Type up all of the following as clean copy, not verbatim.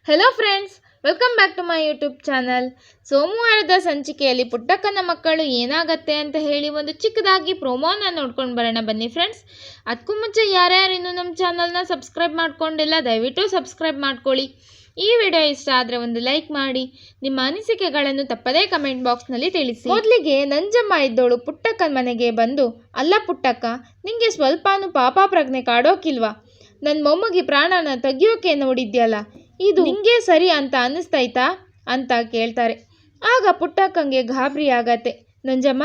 Hello friends, welcome back to my YouTube channel. ಸೋಮವಾರದ ಸಂಚಿಕೆಯಲ್ಲಿ ಪುಟ್ಟಕ್ಕನ ಮಕ್ಕಳು ಏನಾಗತ್ತೆ ಅಂತ ಹೇಳಿ ಒಂದು ಚಿಕ್ಕದಾಗಿ ಪ್ರೋಮೋನ ನೋಡ್ಕೊಂಡು ಬರೋಣ ಬನ್ನಿ ಫ್ರೆಂಡ್ಸ್. ಅದಕ್ಕೂ ಮುಂಚೆ ಯಾರ್ಯಾರು ಇನ್ನೂ ನಮ್ಮ ಚಾನಲ್ನ ಸಬ್ಸ್ಕ್ರೈಬ್ ಮಾಡ್ಕೊಂಡಿಲ್ಲ ದಯವಿಟ್ಟು ಸಬ್ಸ್ಕ್ರೈಬ್ ಮಾಡ್ಕೊಳ್ಳಿ. ಈ ವಿಡಿಯೋ ಇಷ್ಟ ಆದರೆ ಒಂದು ಲೈಕ್ ಮಾಡಿ, ನಿಮ್ಮ ಅನಿಸಿಕೆಗಳನ್ನು ತಪ್ಪದೇ ಕಮೆಂಟ್ ಬಾಕ್ಸ್ನಲ್ಲಿ ತಿಳಿಸಿ. ಮೊದಲಿಗೆ ನಂಜಮ್ಮ ಇದ್ದೋಳು ಪುಟ್ಟಕ್ಕನ ಮನೆಗೆ ಬಂದು, ಅಲ್ಲ ಪುಟ್ಟಕ್ಕ, ನಿಂಗೆ ಸ್ವಲ್ಪನೂ ಪಾಪ ಪ್ರಜ್ಞೆ ಕಾಡೋಕಿಲ್ವಾ? ನನ್ನ ಮೊಮ್ಮಗೆ ಪ್ರಾಣನ ತೆಗಿಯೋಕೆ ನೋಡಿದ್ಯಲ್ಲ, ಇದು ನಿಂಗೆ ಸರಿ ಅಂತ ಅನ್ನಿಸ್ತೈತಾ ಅಂತ ಕೇಳ್ತಾರೆ. ಆಗ ಪುಟ್ಟಕ್ಕಂಗೆ ಗಾಬರಿ ಆಗತ್ತೆ. ನಂಜಮ್ಮ,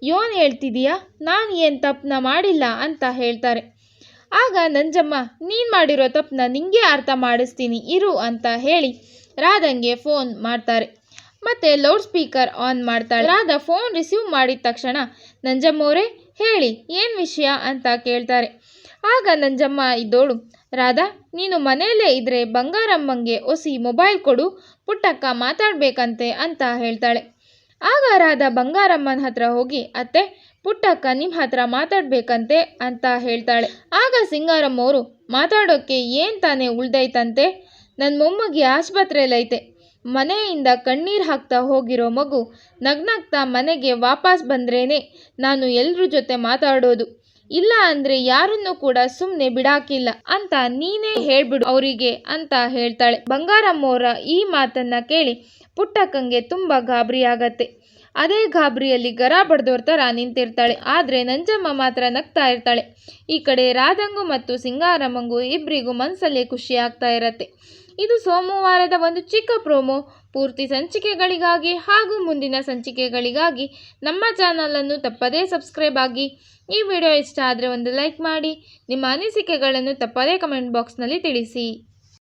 ಯೋನ್ ಹೇಳ್ತಿದೀಯಾ? ನಾನು ಏನು ತಪ್ಪನ್ನ ಮಾಡಿಲ್ಲ ಅಂತ ಹೇಳ್ತಾರೆ. ಆಗ ನಂಜಮ್ಮ, ನೀನು ಮಾಡಿರೋ ತಪ್ಪನ್ನ ನಿಂಗೆ ಅರ್ಥ ಮಾಡಿಸ್ತೀನಿ ಇರು ಅಂತ ಹೇಳಿ ರಾಧಂಗೆ ಫೋನ್ ಮಾಡ್ತಾರೆ. ಮತ್ತು ಲೌಡ್ ಸ್ಪೀಕರ್ ಆನ್ ಮಾಡ್ತಾಳೆ. ರಾಧಾ ಫೋನ್ ರಿಸೀವ್ ಮಾಡಿದ ತಕ್ಷಣ, ನಂಜಮ್ಮೋರೇ ಹೇಳಿ ಏನು ವಿಷಯ ಅಂತ ಕೇಳ್ತಾರೆ. ಆಗ ನಂಜಮ್ಮ ಇದ್ದೋಳು, ರಾಧಾ, ನೀನು ಮನೆಯಲ್ಲೇ ಇದ್ದರೆ ಬಂಗಾರಮ್ಮಂಗೆ ಒಸಿ ಮೊಬೈಲ್ ಕೊಡು, ಪುಟ್ಟಕ್ಕ ಮಾತಾಡಬೇಕಂತೆ ಅಂತ ಹೇಳ್ತಾಳೆ. ಆಗ ರಾಧಾ ಬಂಗಾರಮ್ಮನ ಹತ್ರ ಹೋಗಿ, ಅತ್ತೆ, ಪುಟ್ಟಕ್ಕ ನಿಮ್ಮ ಹತ್ರ ಮಾತಾಡಬೇಕಂತೆ ಅಂತ ಹೇಳ್ತಾಳೆ. ಆಗ ಸಿಂಗಾರಮ್ಮವರು, ಮಾತಾಡೋಕ್ಕೆ ಏನು ತಾನೇ ಉಳ್ದೈತಂತೆ? ನನ್ನ ಮೊಮ್ಮಗೆ ಆಸ್ಪತ್ರೆಯಲ್ಲೈತೆ. ಮನೆಯಿಂದ ಕಣ್ಣೀರು ಹಾಕ್ತಾ ಹೋಗಿರೋ ಮಗು ನಗ್ನಗ್ತಾ ಮನೆಗೆ ವಾಪಸ್ ಬಂದ್ರೇನೆ ನಾನು ಎಲ್ಲರ ಜೊತೆ ಮಾತಾಡೋದು, ಇಲ್ಲ ಅಂದರೆ ಯಾರನ್ನೂ ಕೂಡ ಸುಮ್ಮನೆ ಬಿಡಾಕಿಲ್ಲ ಅಂತ ನೀನೇ ಹೇಳ್ಬಿಡು ಅವರಿಗೆ ಅಂತ ಹೇಳ್ತಾಳೆ. ಬಂಗಾರಮ್ಮೋರ ಈ ಮಾತನ್ನ ಕೇಳಿ ಪುಟ್ಟಕ್ಕಂಗೆ ತುಂಬ ಗಾಬರಿ ಆಗತ್ತೆ. ಅದೇ ಗಾಬರಿಯಲ್ಲಿ ಗರ ಬಡ್ದೋರ್ ಥರ ನಿಂತಿರ್ತಾಳೆ. ಆದರೆ ನಂಜಮ್ಮ ಮಾತ್ರ ನಗ್ತಾ ಇರ್ತಾಳೆ. ಈ ಕಡೆ ರಾಧಂಗೂ ಮತ್ತು ಸಿಂಗಾರಮ್ಮಂಗೂ ಇಬ್ಬರಿಗೂ ಮನಸ್ಸಲ್ಲಿ ಖುಷಿ ಆಗ್ತಾ ಇರತ್ತೆ. ಇದು ಸೋಮವಾರದ ಒಂದು ಚಿಕ್ಕ ಪ್ರೋಮೋ. ಪೂರ್ತಿ ಸಂಚಿಕೆಗಳಿಗಾಗಿ ಹಾಗೂ ಮುಂದಿನ ಸಂಚಿಕೆಗಳಿಗಾಗಿ ನಮ್ಮ ಚಾನಲನ್ನು ತಪ್ಪದೇ ಸಬ್ಸ್ಕ್ರೈಬ್ ಆಗಿ. ಈ ವಿಡಿಯೋ ಇಷ್ಟ ಆದರೆ ಒಂದು ಲೈಕ್ ಮಾಡಿ, ನಿಮ್ಮ ಅನಿಸಿಕೆಗಳನ್ನು ತಪ್ಪದೇ ಕಮೆಂಟ್ ಬಾಕ್ಸ್ನಲ್ಲಿ ತಿಳಿಸಿ.